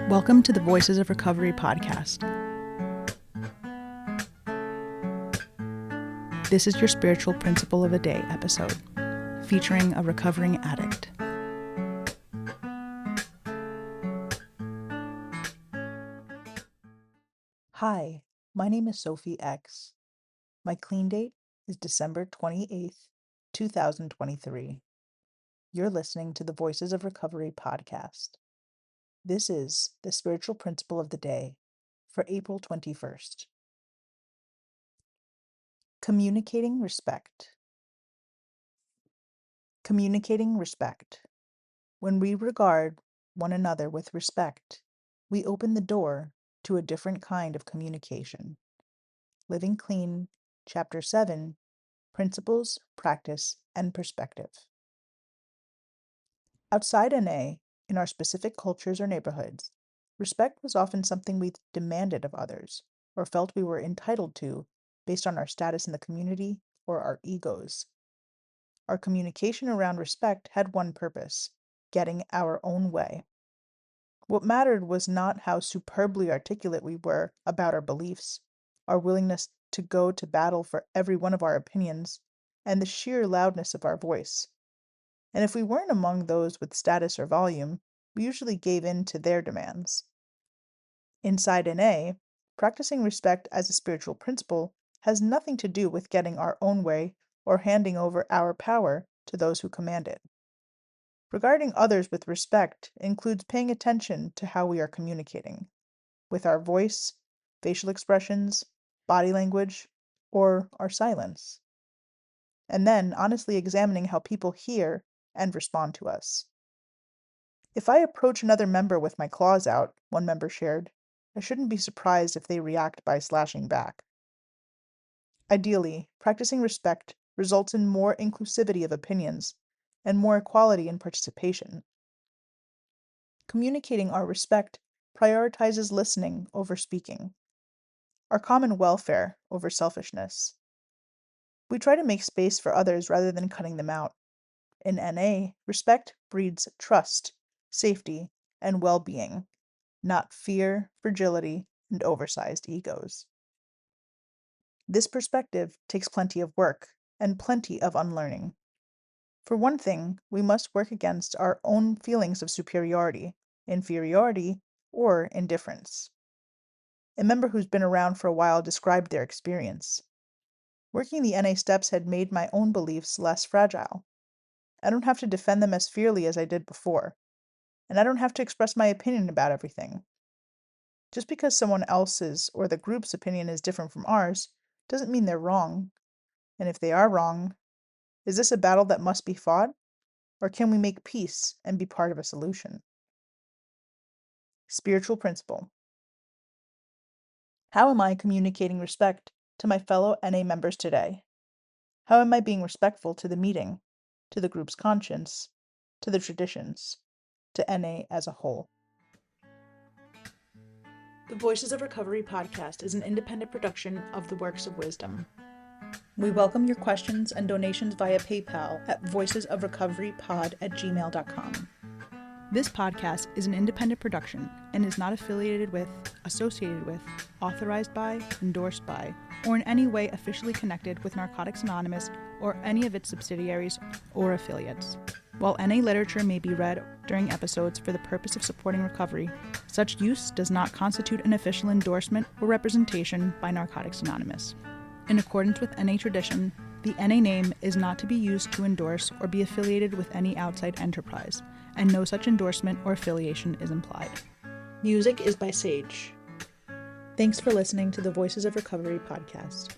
Welcome to the Voices of Recovery podcast. This is your spiritual principle of a day episode, featuring a recovering addict. Hi, my name is Sophie X. My clean date is December 28th, 2023. You're listening to the Voices of Recovery podcast. This is the spiritual principle of the day for April 21st. Communicating respect. Communicating respect. When we regard one another with respect, we open the door to a different kind of communication. Living Clean, Chapter 7, Principles, Practice, and Perspective. Outside NA, in our specific cultures or neighborhoods, respect was often something we demanded of others or felt we were entitled to based on our status in the community or our egos. Our communication around respect had one purpose: getting our own way. What mattered was not how superbly articulate we were about our beliefs, our willingness to go to battle for every one of our opinions, and the sheer loudness of our voice. And if we weren't among those with status or volume, we usually gave in to their demands. Inside NA, practicing respect as a spiritual principle has nothing to do with getting our own way or handing over our power to those who command it. Regarding others with respect includes paying attention to how we are communicating, with our voice, facial expressions, body language, or our silence. And then honestly examining how people hear and respond to us. If I approach another member with my claws out, one member shared, I shouldn't be surprised if they react by slashing back. Ideally, practicing respect results in more inclusivity of opinions and more equality in participation. Communicating our respect prioritizes listening over speaking, our common welfare over selfishness. We try to make space for others rather than cutting them out. In NA, respect breeds trust, safety, and well-being, not fear, fragility, and oversized egos. This perspective takes plenty of work and plenty of unlearning. For one thing, we must work against our own feelings of superiority, inferiority, or indifference. A member who's been around for a while described their experience. Working the NA steps had made my own beliefs less fragile. I don't have to defend them as fiercely as I did before, and I don't have to express my opinion about everything. Just because someone else's or the group's opinion is different from ours doesn't mean they're wrong. And if they are wrong, is this a battle that must be fought? Or can we make peace and be part of a solution? Spiritual principle. How am I communicating respect to my fellow NA members today? How am I being respectful to the meeting, to the group's conscience, to the traditions, to NA as a whole? The Voices of Recovery podcast is an independent production of the Works of Wisdom. We welcome your questions and donations via PayPal at voicesofrecoverypod@gmail.com. This podcast is an independent production and is not affiliated with, associated with, authorized by, endorsed by, or in any way officially connected with Narcotics Anonymous or any of its subsidiaries or affiliates. While NA literature may be read during episodes for the purpose of supporting recovery, such use does not constitute an official endorsement or representation by Narcotics Anonymous. In accordance with NA tradition, the NA name is not to be used to endorse or be affiliated with any outside enterprise, and no such endorsement or affiliation is implied. Music is by Sage. Thanks for listening to the Voices of Recovery podcast.